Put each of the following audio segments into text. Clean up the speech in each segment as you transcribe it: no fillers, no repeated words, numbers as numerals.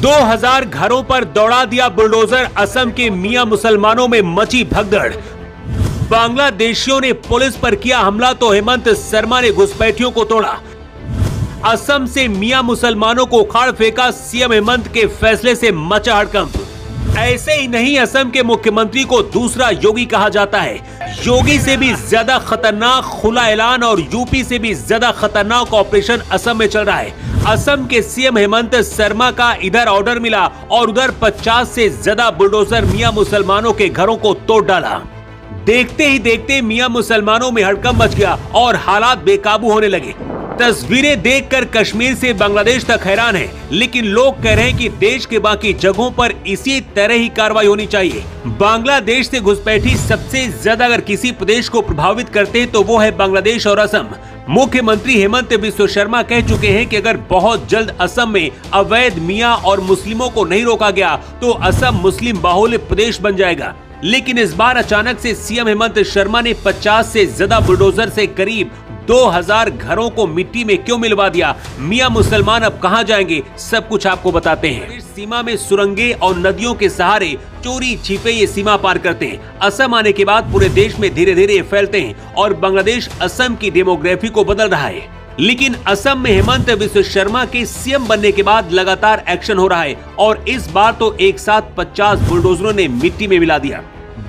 2000 घरों पर दौड़ा दिया बुलडोजर। असम के मियां मुसलमानों में मची भगदड़। बांग्लादेशियों ने पुलिस पर किया हमला तो हेमंत शर्मा ने घुसपैठियों को तोड़ा। असम से मियां मुसलमानों को उखाड़ फेंका। सीएम हेमंत के फैसले से मचा हड़कंप। ऐसे ही नहीं, असम के मुख्यमंत्री को दूसरा योगी कहा जाता है। योगी से भी ज्यादा खतरनाक खुला ऐलान और यूपी से भी ज्यादा खतरनाक ऑपरेशन असम में चल रहा है। असम के सीएम हेमंत शर्मा का इधर ऑर्डर मिला और उधर 50 से ज्यादा बुलडोजर मियां मुसलमानों के घरों को तोड़ डाला। देखते ही देखते मियां मुसलमानों में हड़कंप मच गया और हालात बेकाबू होने लगे। तस्वीरें देखकर कश्मीर से बांग्लादेश तक हैरान है, लेकिन लोग कह रहे हैं कि देश के बाकी जगहों पर इसी तरह ही कार्रवाई होनी चाहिए। बांग्लादेश से घुसपैठी सबसे ज्यादा अगर किसी प्रदेश को प्रभावित करते हैं तो वो है बांग्लादेश और असम। मुख्यमंत्री हेमंत बिस्वा शर्मा कह चुके हैं कि अगर बहुत जल्द असम में अवैध मियां और मुस्लिमों को नहीं रोका गया तो असम मुस्लिम बाहुल्य प्रदेश बन जाएगा। लेकिन इस बार अचानक से सीएम हेमंत शर्मा ने 50 से ज्यादा बुलडोजर से करीब 2000 घरों को मिट्टी में क्यों मिलवा दिया? मियां मुसलमान अब कहां जाएंगे? सब कुछ आपको बताते हैं। सीमा में सुरंगें और नदियों के सहारे चोरी छिपे ये सीमा पार करते हैं। असम आने के बाद पूरे देश में धीरे धीरे फैलते हैं और बांग्लादेश असम की डेमोग्राफी को बदल रहा है। लेकिन असम में हेमंत बिस्वा शर्मा के सीएम बनने के बाद लगातार एक्शन हो रहा है और इस बार तो एक साथ 50 बुलडोजरों ने मिट्टी में मिला दिया।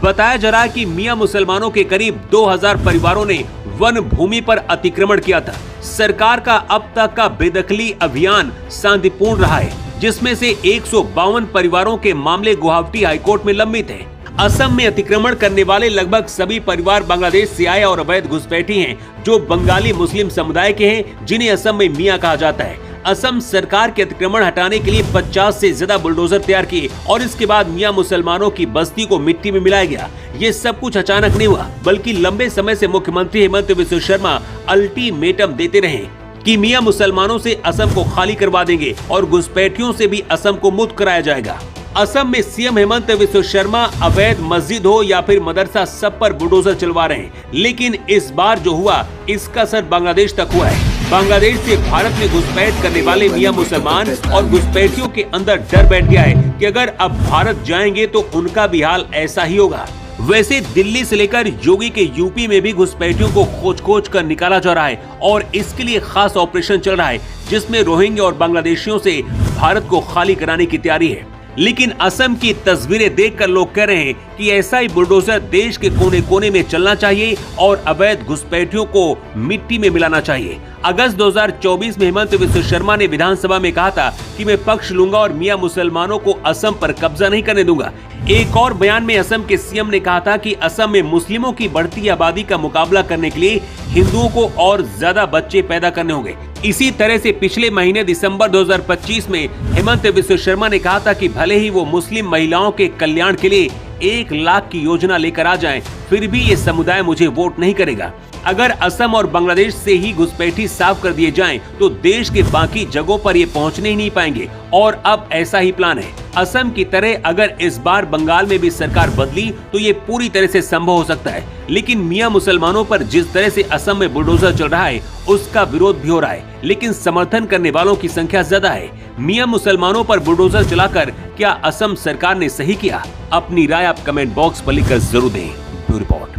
बताया जा रहा है कि मियां मुसलमानों के करीब 2000 परिवारों ने वन भूमि पर अतिक्रमण किया था। सरकार का अब तक का बेदखली अभियान शांतिपूर्ण रहा है, जिसमें से 152 परिवारों के मामले गुवाहाटी हाईकोर्ट में लंबित हैं। असम में अतिक्रमण करने वाले लगभग सभी परिवार बांग्लादेश से आए और अवैध घुसपैठी हैं, जो बंगाली मुस्लिम समुदाय के हैं, जिन्हें असम में मियां कहा जाता है। असम सरकार के अतिक्रमण हटाने के लिए 50 से ज्यादा बुलडोजर तैयार किए और इसके बाद मियां मुसलमानों की बस्ती को मिट्टी में मिलाया गया। ये सब कुछ अचानक नहीं हुआ, बल्कि लंबे समय से मुख्यमंत्री हेमंत बिस्वा शर्मा अल्टीमेटम देते रहे कि मियां मुसलमानों से असम को खाली करवा देंगे और घुसपैठियों से भी असम को मुक्त कराया जाएगा। असम में सीएम हेमंत बिस्वा शर्मा अवैध मस्जिद हो या फिर मदरसा, सब पर बुलडोजर चलवा रहे हैं। लेकिन इस बार जो हुआ इसका असर बांग्लादेश तक हुआ है। बांग्लादेश से भारत में घुसपैठ करने वाले मियां मुसलमान और घुसपैठियों के अंदर डर बैठ गया है कि अगर अब भारत जाएंगे तो उनका भी हाल ऐसा ही होगा। वैसे दिल्ली से लेकर योगी के यूपी में भी घुसपैठियों को खोज कर निकाला जा रहा है और इसके लिए खास ऑपरेशन चल रहा है, जिसमें रोहिंग्या और बांग्लादेशियों से भारत को खाली कराने की तैयारी है। लेकिन असम की तस्वीरें देखकर लोग कह रहे हैं कि ऐसा ही बुलडोजर देश के कोने कोने में चलना चाहिए और अवैध घुसपैठियों को मिट्टी में मिलाना चाहिए। अगस्त 2024 में हेमंत बिस्वा शर्मा ने विधानसभा में कहा था कि मैं पक्ष लूंगा और मियां मुसलमानों को असम पर कब्जा नहीं करने दूंगा। एक और बयान में असम के सीएम ने कहा था कि असम में मुस्लिमों की बढ़ती आबादी का मुकाबला करने के लिए हिंदुओं को और ज्यादा बच्चे पैदा करने होंगे। इसी तरह से पिछले महीने दिसंबर 2025 में हेमंत बिस्वा शर्मा ने कहा था कि भले ही वो मुस्लिम महिलाओं के कल्याण के लिए 1 लाख की योजना लेकर आ जाएं, फिर भी ये समुदाय मुझे वोट नहीं करेगा। अगर असम और बांग्लादेश से ही घुसपैठी साफ कर दिए जाएं, तो देश के बाकी जगहों पर ये पहुंचने ही नहीं पाएंगे और अब ऐसा ही प्लान है। असम की तरह अगर इस बार बंगाल में भी सरकार बदली तो ये पूरी तरह से संभव हो सकता है। लेकिन मियां मुसलमानों पर जिस तरह से असम में बुलडोजर चल रहा है उसका विरोध भी हो रहा है, लेकिन समर्थन करने वालों की संख्या ज्यादा है। मियां मुसलमानों पर बुलडोजर चलाकर क्या असम सरकार ने सही किया? अपनी राय आप कमेंट बॉक्स पर लिखकर जरूर दें। Bureau report.